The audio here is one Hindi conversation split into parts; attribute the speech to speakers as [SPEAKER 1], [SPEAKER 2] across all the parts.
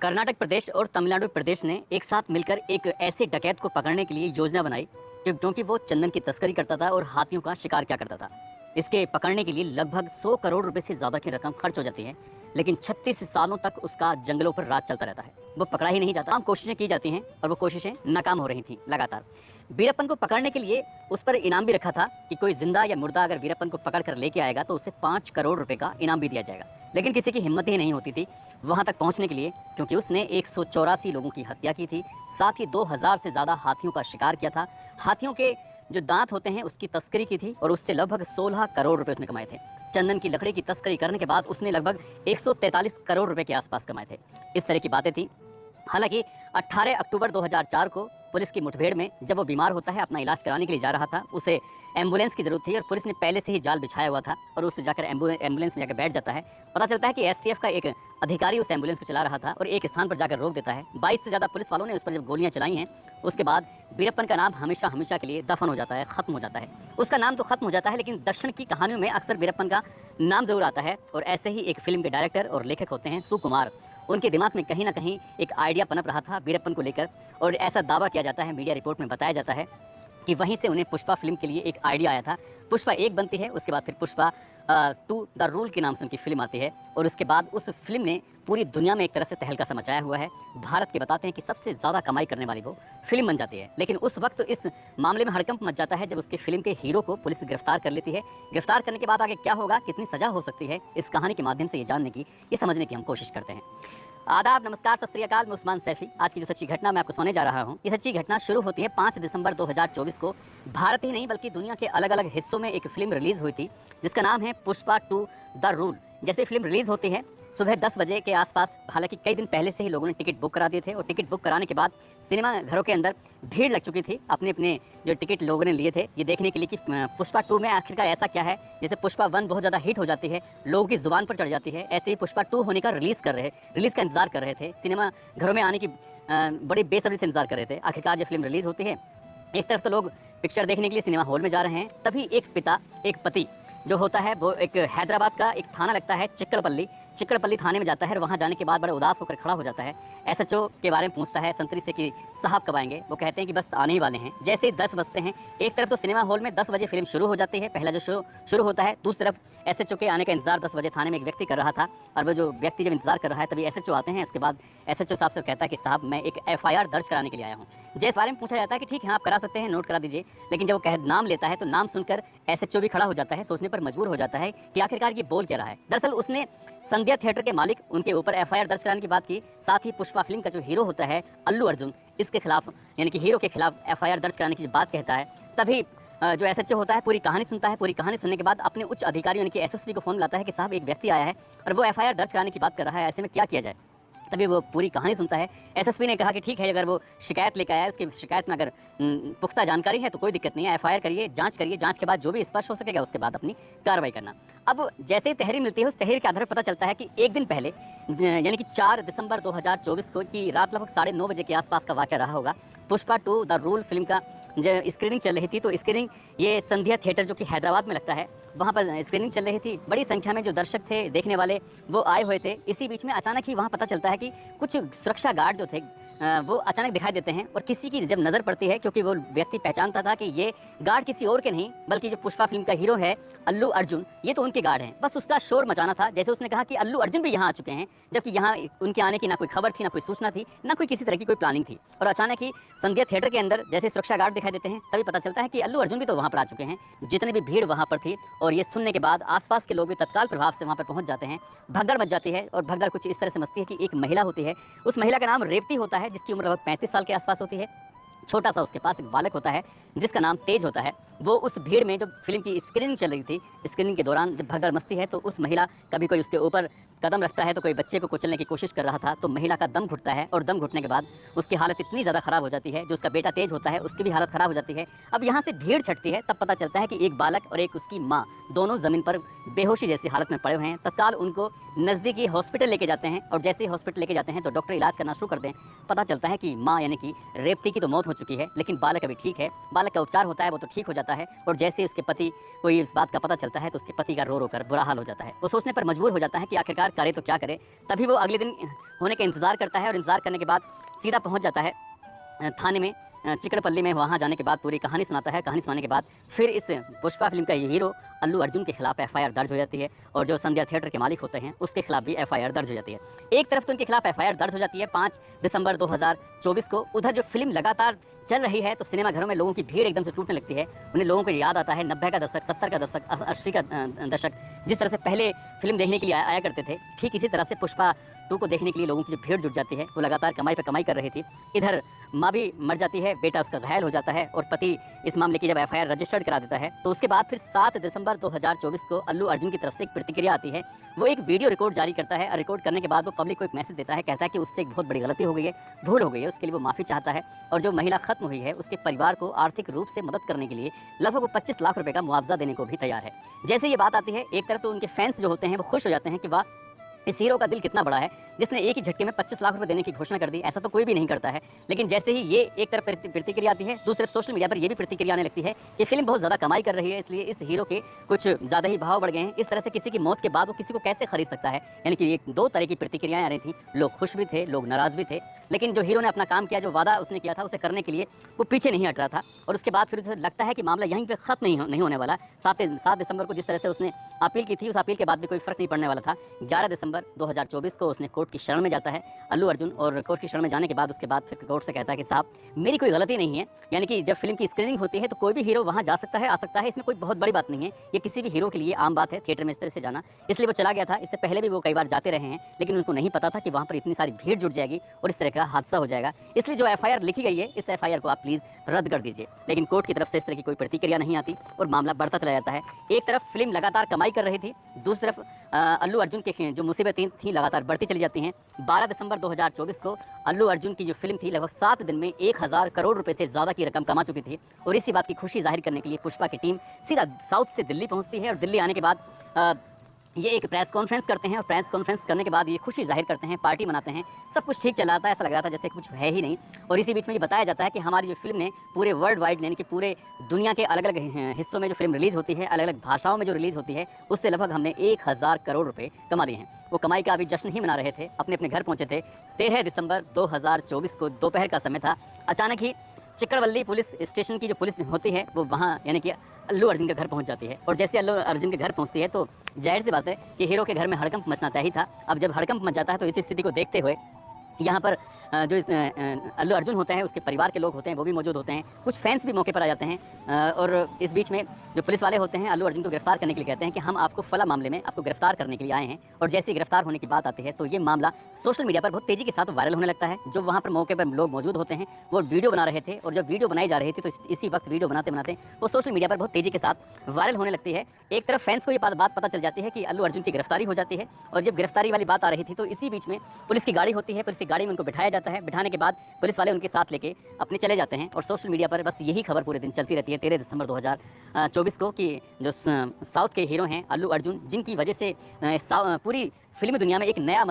[SPEAKER 1] कर्नाटक प्रदेश और तमिलनाडु प्रदेश ने एक साथ मिलकर एक ऐसे डकैत को पकड़ने के लिए योजना बनाई क्योंकि वो चंदन की तस्करी करता था और हाथियों का शिकार क्या करता था। इसके पकड़ने के लिए लगभग 100 करोड़ रुपए से ज़्यादा की रकम खर्च हो जाती है, लेकिन 36 सालों तक उसका जंगलों पर राज चलता रहता है। वो पकड़ा ही नहीं जाता। तमाम कोशिशें की जाती हैं और वो कोशिशें नाकाम हो रही थी लगातार। वीरप्पन को पकड़ने के लिए उस पर इनाम भी रखा था कि कोई जिंदा या मुर्दा अगर वीरप्पन को पकड़ कर लेके आएगा तो उसे 5 करोड़ रुपए का इनाम भी दिया जाएगा। लेकिन किसी की हिम्मत ही नहीं होती थी वहां तक पहुंचने के लिए, क्योंकि उसने 184 लोगों की हत्या की थी, साथ ही 2000 से ज्यादा हाथियों का शिकार किया था। हाथियों के जो दांत होते हैं उसकी तस्करी की थी और उससे लगभग 16 करोड़ रुपए उसने कमाए थे। चंदन की लकड़ी की तस्करी करने के बाद उसने लगभग 143 करोड़ रुपए के आसपास कमाए थे। इस तरह की बातें थी। हालांकि 18 अक्टूबर 2004 को पुलिस की मुठभेड़ में जब वो बीमार होता है, अपना इलाज कराने के लिए जा रहा था, उसे एम्बुलेंस की जरूरत थी और पुलिस ने पहले से ही जाल बिछाया हुआ था और उससे जाकर एम्बुलेंस में जाकर बैठ जाता है। पता चलता है कि एसटीएफ का एक अधिकारी उस एम्बुलेंस को चला रहा था और एक स्थान पर जाकर रोक देता है। 22 से ज़्यादा पुलिस वालों ने उस पर जब गोलियां चलाई हैं, उसके बाद वीरप्पन का नाम हमेशा हमेशा के लिए दफन हो जाता है, खत्म हो जाता है। उसका नाम तो खत्म हो जाता है, लेकिन दक्षिण की कहानियों में अक्सर वीरप्पन का नाम जरूर आता है। और ऐसे ही एक फिल्म के डायरेक्टर और लेखक होते हैं सुकुमार। उनके दिमाग में कहीं ना कहीं एक आइडिया पनप रहा था वीरप्पन को लेकर, और ऐसा दावा किया जाता है, मीडिया रिपोर्ट में बताया जाता है कि वहीं से उन्हें पुष्पा फिल्म के लिए एक आइडिया आया था। पुष्पा 1 बनती है, उसके बाद फिर पुष्पा 2 द रूल के नाम से उनकी फिल्म आती है और उसके बाद उस फिल्म ने पूरी दुनिया में एक तरह से तहलका सा मचाया हुआ है। भारत के बताते हैं कि सबसे ज़्यादा कमाई करने वाली वो फिल्म बन जाती है। लेकिन उस वक्त इस मामले में हड़कंप मच जाता है जब उसके फिल्म के हीरो को पुलिस गिरफ्तार कर लेती है। गिरफ्तार करने के बाद आगे क्या होगा, कितनी सज़ा हो सकती है, इस कहानी के माध्यम से ये जानने की, ये समझने की हम कोशिश करते हैं। आदाब, नमस्कार, सत श्री अकाल। मैं उस्मान सैफी। आज की जो सच्ची घटना मैं आपको सुनाने जा रहा हूँ, ये सच्ची घटना शुरू होती है 5 दिसंबर 2024 को। भारत ही नहीं बल्कि दुनिया के अलग अलग हिस्सों में एक फिल्म रिलीज हुई थी जिसका नाम है पुष्पा 2 द रूल। जैसे फिल्म रिलीज होती है सुबह 10 बजे के आसपास, हालांकि कई दिन पहले से ही लोगों ने टिकट बुक करा दिए थे और टिकट बुक कराने के बाद सिनेमा घरों के अंदर भीड़ लग चुकी थी। अपने अपने जो टिकट लोगों ने लिए थे ये देखने के लिए कि पुष्पा 2 में आखिरकार ऐसा क्या है। जैसे पुष्पा 1 बहुत ज़्यादा हिट हो जाती है, लोगों की जुबान पर चढ़ जाती है, ऐसे ही पुष्पा 2 होने का रिलीज़ का इंतजार कर रहे थे। सिनेमा घरों में आने की बड़ी बेसब्री से इंतजार कर रहे थे। आखिरकार जब फिल्म रिलीज होती है, एक तरफ तो लोग पिक्चर देखने के लिए सिनेमा हॉल में जा रहे हैं, तभी एक पिता, एक पति जो होता है वो एक हैदराबाद का एक थाना लगता है चिक्कड़पल्ली थाने में जाता है और वहाँ जाने के बाद बड़े उदास होकर खड़ा हो जाता है। एसएचओ के बारे में पूछता है संतरी से कि साहब कब आएंगे। वो कहते हैं कि बस आने ही वाले हैं। जैसे ही 10 बजते हैं, एक तरफ तो सिनेमा हॉल में 10 बजे फिल्म शुरू हो जाती है, पहला जो शो शुरू होता है, दूसरी तरफ एसएचओ के आने का इंतजार 10 बजे थाने में एक व्यक्ति कर रहा था। और वो जो व्यक्ति जब इंतजार कर रहा है तभी एसएचओ आते हैं। उसके बाद एसएचओ साहब से कहता है कि साहब मैं एक एफआईआर दर्ज कराने के लिए आया हूँ। जिस बारे में पूछा जाता है कि ठीक है आप करा सकते हैं, नोट करा दीजिए। लेकिन जब वो नाम लेता है तो नाम सुनकर एसएचओ भी खड़ा हो जाता है, सोचने पर मजबूर हो जाता है कि आखिरकार ये बोल क्या रहा है। दरअसल उसने संध्या थिएटर के मालिक उनके ऊपर एफआईआर दर्ज कराने की बात की। साथ ही पुष्पा फिल्म का जो हीरो होता है अल्लू अर्जुन, इसके खिलाफ यानी कि हीरो के खिलाफ एफआईआर दर्ज कराने की बात कहता है। तभी जो एसएचओ होता है पूरी कहानी सुनता है। पूरी कहानी सुनने के बाद अपने उच्च अधिकारी यानी कि एसएसपी को फोन लाता है कि साहब एक व्यक्ति आया है और वो एफआईआर दर्ज कराने की बात कर रहा है, ऐसे में क्या किया जाए। तभी वो पूरी कहानी सुनता है। एसएसपी ने कहा कि ठीक है, अगर वो शिकायत लेकर आया है, उसकी शिकायत में अगर पुख्ता जानकारी है तो कोई दिक्कत नहीं है, एफआईआर करिए, जांच करिए, जांच के बाद जो भी स्पष्ट हो सकेगा उसके बाद अपनी कार्रवाई करना। अब जैसे ही तहरीर मिलती है, उस तहरीर के आधार पर पता चलता है कि एक दिन पहले यानी कि 4 दिसंबर 2024 को की रात लगभग 9:30 बजे के आसपास का वाक़या रहा होगा। पुष्पा 2 द रूल फिल्म का जो स्क्रीनिंग चल रही थी, तो स्क्रीनिंग ये संध्या थिएटर जो कि हैदराबाद में लगता है, वहाँ पर स्क्रीनिंग चल रही थी। बड़ी संख्या में जो दर्शक थे, देखने वाले, वो आए हुए थे। इसी बीच में अचानक ही वहाँ पता चलता है कि कुछ सुरक्षा गार्ड जो थे वो अचानक दिखाई देते हैं और किसी की जब नज़र पड़ती है, क्योंकि वो व्यक्ति पहचानता था कि ये गार्ड किसी और के नहीं बल्कि जो पुष्पा फिल्म का हीरो है अल्लू अर्जुन, ये तो उनके गार्ड हैं। बस उसका शोर मचाना था। जैसे उसने कहा कि अल्लू अर्जुन भी यहाँ आ चुके हैं, जबकि यहाँ उनके आने की ना कोई खबर थी, ना कोई सूचना थी, ना कोई किसी तरह की कोई प्लानिंग थी। और अचानक ही संध्या थिएटर के अंदर जैसे सुरक्षा गार्ड दिखाई देते हैं, तभी पता चलता है कि अल्लू अर्जुन भी तो वहाँ पर आ चुके हैं। जितनी भी भीड़ वहाँ पर थी, और ये सुनने के बाद आसपास के लोग भी तत्काल प्रभाव से वहाँ पर पहुँच जाते हैं। भगदड़ मच जाती है और भगदड़ कुछ इस तरह से मचती है कि एक महिला होती है, उस महिला का नाम रेवती होता है, जिसकी उम्र लगभग 35 साल के आसपास होती है। छोटा सा उसके पास एक बालक होता है जिसका नाम तेज होता है। वो उस भीड़ में जब फिल्म की स्क्रीनिंग चल रही थी, स्क्रीनिंग के दौरान जब भगदड़ मचती है तो उस महिला कभी कोई उसके ऊपर कदम रखता है तो कोई बच्चे को कुचलने की कोशिश कर रहा था, तो महिला का दम घुटता है और दम घुटने के बाद उसकी हालत इतनी ज़्यादा ख़राब हो जाती है, जो उसका बेटा तेज होता है उसकी भी हालत ख़राब हो जाती है। अब यहाँ से भीड़ छटती है, तब पता चलता है कि एक बालक और एक उसकी माँ दोनों ज़मीन पर बेहोशी जैसी हालत में पड़े हुए हैं। तत्काल उनको नज़दीकी हॉस्पिटल लेके जाते हैं और जैसे ही हॉस्पिटल लेके जाते हैं तो डॉक्टर इलाज करना शुरू करते हैं। पता चलता है कि माँ यानी कि रेवती की तो मौत हो चुकी है, लेकिन बालक अभी ठीक है। बालक का उपचार होता है, वो तो ठीक हो जाता है। और जैसे उसके पति को इस बात का पता चलता है तो उसके पति का रो रो कर बुरा हाल हो जाता है। वो सोचने पर मजबूर हो जाता है कि आखिरकार यार करे तो क्या करे। तभी वो अगले दिन होने का इंतज़ार करता है और इंतज़ार करने के बाद सीधा पहुंच जाता है थाने में, चिकड़पल्ली में। वहाँ जाने के बाद पूरी कहानी सुनाता है। कहानी सुनाने के बाद फिर इस पुष्पा फिल्म का ये हीरो अल्लू अर्जुन के खिलाफ एफआईआर दर्ज हो जाती है और जो संध्या थिएटर के मालिक होते हैं उसके खिलाफ भी एफआईआर दर्ज हो जाती है। एक तरफ तो उनके खिलाफ एफआईआर दर्ज हो जाती है 5 दिसंबर 2024 को। उधर जो फिल्म लगातार चल रही है तो सिनेमा घरों में लोगों की भीड़ एकदम से टूटने लगती है। उन्हें लोगों को याद आता है 90 का दशक, 70 का दशक, 80 का दशक, जिस तरह से पहले फिल्म देखने के लिए आया करते थे, ठीक इसी तरह से पुष्पा 2 को देखने के लिए लोगों की जो भीड़ जुट जाती है। वो लगातार कमाई पर कमाई कर रही थी। इधर माँ भी मर जाती है, बेटा उसका घायल हो जाता है और पति इस मामले की जब एफआईआर रजिस्टर्ड करा देता है तो उसके बाद फिर 7 दिसंबर 2024 को अल्लू अर्जुन की तरफ से एक प्रतिक्रिया आती है। वो एक वीडियो रिकॉर्ड जारी करता है और रिकॉर्ड करने के बाद वो पब्लिक को एक मैसेज देता है, कहता है कि उससे एक बहुत बड़ी गलती हो गई है, भूल हो गई है, उसके लिए वो माफ़ी चाहता है और जो महिला खत्म हुई है उसके परिवार को आर्थिक रूप से मदद करने के लिए लगभग वो 25 लाख रुपए का मुआवजा देने को भी तैयार है। जैसे ये बात आती है, एक तरफ तो उनके फैंस जो होते हैं वो खुश हो जाते हैं कि वाह, इस हीरो का दिल कितना बड़ा है जिसने एक ही झटके में 25 लाख रुपए देने की घोषणा कर दी। ऐसा तो कोई भी नहीं करता है। लेकिन जैसे ही ये एक तरफ प्रतिक्रिया आती है, दूसरी तरफ सोशल मीडिया पर ये भी प्रतिक्रिया आने लगती है कि फिल्म बहुत ज़्यादा कमाई कर रही है, इसलिए इस हीरो के कुछ ज़्यादा ही भाव बढ़ गए हैं। इस तरह से किसी की मौत के बाद वो किसी को कैसे खरीद सकता है। यानी कि एक 2 तरह की प्रतिक्रियाएं आ रही थी। लोग खुश भी थे, लोग नाराज़ भी थे। लेकिन जो हीरो ने अपना काम किया, जो वादा उसने किया था उसे करने के लिए वो पीछे नहीं हट रहा था। और उसके बाद फिर उसे लगता है कि मामला यहीं पर ख़त्म नहीं होने वाला। 7 दिसंबर को जिस तरह से उसने अपील की थी, उस अपील के बाद भी कोई फ़र्क नहीं पड़ने वाला था। 11 दिसंबर 2024 को उसने कोर्ट की शरण में जाता है अल्लू अर्जुन, और कोर्ट की शरण में जाने के बाद उसके बाद फिर कोर्ट से कहता है कि साहब मेरी कोई गलती नहीं है। यानी कि जब फिल्म की स्क्रीनिंग होती है तो कोई भी हीरो वहाँ जा सकता है, आ सकता है, इसमें कोई बहुत बड़ी बात नहीं है। ये किसी भी हीरो के लिए आम बात है थिएटर में इस तरह से जाना, इसलिए वो चला गया था। इससे पहले भी वो कई बार जाते रहे हैं, लेकिन उनको नहीं पता था कि वहाँ पर इतनी सारी भीड़ जुट जाएगी और इस तरह का हादसा हो जाएगा। इसलिए जो एफआईआर लिखी गई है, इस एफआईआर को आप प्लीज़ रद्द कर दीजिए। लेकिन कोर्ट की तरफ से इस तरह की कोई प्रतिक्रिया नहीं आती और मामला बढ़ता चला जाता है। एक तरफ फिल्म लगातार कमाई कर रही थी, दूसरी तरफ अल्लू अर्जुन की जो मुसीबतें थी लगातार बढ़ती चली जाती हैं। 12 दिसंबर 2024 को अल्लू अर्जुन की जो फिल्म थी लगभग 7 दिन में 1000 करोड़ रुपए से ज़्यादा की रकम कमा चुकी थी। और इसी बात की खुशी जाहिर करने के लिए पुष्पा की टीम सीधा साउथ से दिल्ली पहुंचती है और दिल्ली आने के बाद ये एक प्रेस कॉन्फ्रेंस करते हैं और प्रेस कॉन्फ्रेंस करने के बाद ये खुशी जाहिर करते हैं, पार्टी मनाते हैं। सब कुछ ठीक चल रहा था, ऐसा लग रहा था जैसे कुछ है ही नहीं। और इसी बीच में ये बताया जाता है कि हमारी जो फिल्म ने पूरे वर्ल्ड वाइड, यानी कि पूरे दुनिया के अलग अलग हिस्सों में जो फिल्म रिलीज़ होती है, अलग अलग भाषाओं में जो रिलीज़ होती है, उससे लगभग हमने 1000 करोड़ रुपये कमा लिए हैं। वो कमाई का अभी जश्न ही मना रहे थे, अपने अपने घर पहुँचे थे। 13 दिसंबर 2024 को दोपहर का समय था। अचानक ही चिकड़वल्ली पुलिस स्टेशन की जो पुलिस होती है वो वहाँ यानी कि अल्लू अर्जुन के घर पहुंच जाती है। और जैसे अल्लू अर्जुन के घर पहुंचती है तो जाहिर सी बात है कि हीरो के घर में हड़कंप मचना तय ही था। अब जब हड़कंप मच जाता है तो इस स्थिति को देखते हुए यहाँ पर जो अल्लू अर्जुन होता है उसके परिवार के लोग होते हैं वो भी मौजूद होते हैं, कुछ फैंस भी मौके पर आ जाते हैं। और इस बीच में जो पुलिस वाले होते हैं अल्लू अर्जुन को गिरफ्तार करने के लिए कहते हैं कि हम आपको फला मामले में आपको गिरफ्तार करने के लिए आए हैं। और जैसे ही गिरफ्तार होने की बात आती है तो ये मामला सोशल मीडिया पर बहुत तेज़ी के साथ वायरल होने लगता है। जो वहाँ पर मौके पर लोग मौजूद होते हैं वो वीडियो बना रहे थे और जब वीडियो बनाई जा रही थी तो इसी वक्त वीडियो बनाते बनाते वो सोशल मीडिया पर बहुत तेज़ी के साथ वायरल होने लगती है। एक तरफ फैंस को ये बात पता चल जाती है कि अल्लू अर्जुन की गिरफ्तारी हो जाती है और जब गिरफ्तारी वाली बात आ रही थी तो इसी बीच में पुलिस की गाड़ी होती है। पुलिस की गाड़ी में उनको बिठाया जाता है। बिठाने के बाद पुलिस वाले उनके साथ लेके अपने चले जाते हैं और सोशल मीडिया पर बस यही खबर पूरे दिन चलती रहती है 13 दिसंबर 2024 को कि जो साउथ के हीरो हैं अल्लू अर्जुन, जिनकी वजह से पूरी फिल्मी दुनिया में एक नया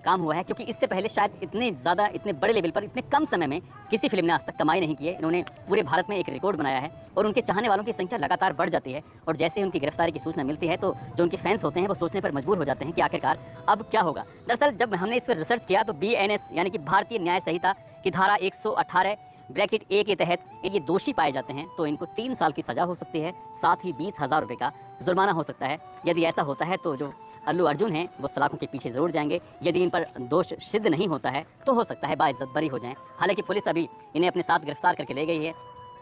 [SPEAKER 1] काम हुआ है, क्योंकि इससे पहले शायद इतने बड़े लेवल पर इतने कम समय में किसी फिल्म ने आज तक कमाई नहीं की है। इन्होंने पूरे भारत में एक रिकॉर्ड बनाया है और उनके चाहने वालों की संख्या लगातार बढ़ जाती है। और जैसे ही उनकी गिरफ्तारी की सूचना मिलती है तो जो उनके फैंस होते हैं वो सोचने पर मजबूर हो जाते हैं कि आखिरकार अब क्या होगा। दरअसल जब हमने इस पर रिसर्च किया तो BNS यानी कि भारतीय न्याय संहिता की धारा 118 ब्रैकेट A के तहत ये दोषी पाए जाते हैं तो इनको 3 साल की सज़ा हो सकती है, साथ ही 20,000 रुपये का जुर्माना हो सकता है। यदि ऐसा होता है तो जो अल्लू अर्जुन हैं वो सलाखों के पीछे ज़रूर जाएंगे। यदि इन पर दोष सिद्ध नहीं होता है तो हो सकता है बाइज्जत बरी हो जाएं। हालांकि पुलिस अभी इन्हें अपने साथ गिरफ्तार करके ले गई है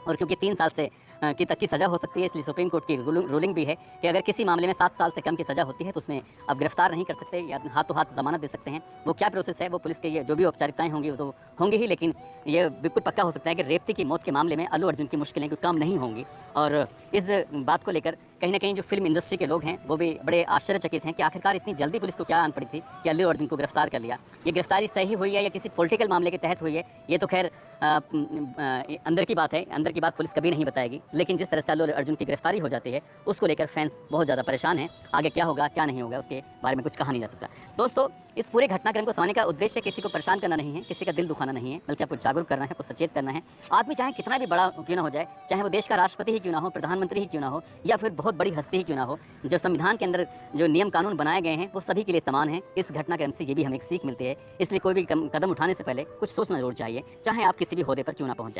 [SPEAKER 1] और क्योंकि 3 साल से तक की सज़ा हो सकती है, इसलिए सुप्रीम कोर्ट की रूलिंग भी है कि अगर किसी मामले में 7 साल से कम की सज़ा होती है तो उसमें अब गिरफ्तार नहीं कर सकते या हाथों हाथ ज़मानत दे सकते हैं। वो क्या प्रोसेस है वो पुलिस के ये जो भी औपचारिकताएं होंगी वो तो होंगी ही, लेकिन ये बिल्कुल पक्का हो सकता है कि रेवती की मौत के मामले में अल्लू अर्जुन की मुश्किलें कोई कम नहीं होंगी। और इस बात को लेकर कहीं ना कहीं जो फिल्म इंडस्ट्री के लोग हैं वो भी बड़े आश्चर्यचकित हैं कि आखिरकार इतनी जल्दी पुलिस को क्या आन पड़ी थी कि अल्लू अर्जुन को गिरफ्तार कर लिया। ये गिरफ्तारी सही हुई है या किसी पॉलिटिकल मामले के तहत हुई है ये तो खैर अंदर की बात है, अंदर की बात पुलिस कभी नहीं बताएगी। लेकिन जिस तरह से अल्लू अर्जुन की गिरफ्तारी हो जाती है उसको लेकर फैंस बहुत ज़्यादा परेशान हैं। आगे क्या होगा क्या नहीं होगा उसके बारे में कुछ कहा नहीं जा सकता। दोस्तों, इस पूरे घटनाक्रम को सुनाने का उद्देश्य किसी को परेशान करना नहीं है, किसी का दिल दुखाना नहीं है, बल्कि आपको जागरूक करना है, आपको सचेत करना है। आदमी चाहे कितना भी बड़ा क्यों ना हो जाए, चाहे वो देश का राष्ट्रपति ही क्यों ना हो, प्रधानमंत्री ही क्यों ना हो, या फिर बहुत बहुत बड़ी हस्ती ही क्यों ना हो, जब संविधान के अंदर जो नियम कानून बनाए गए हैं वो सभी के लिए समान हैं। इस घटना के अंत से ये भी हमें एक सीख मिलती है। इसलिए कोई भी कदम उठाने से पहले कुछ सोचना ज़रूर चाहिए, चाहे आप किसी भी ओहदे पर क्यों ना पहुँच जाएँ।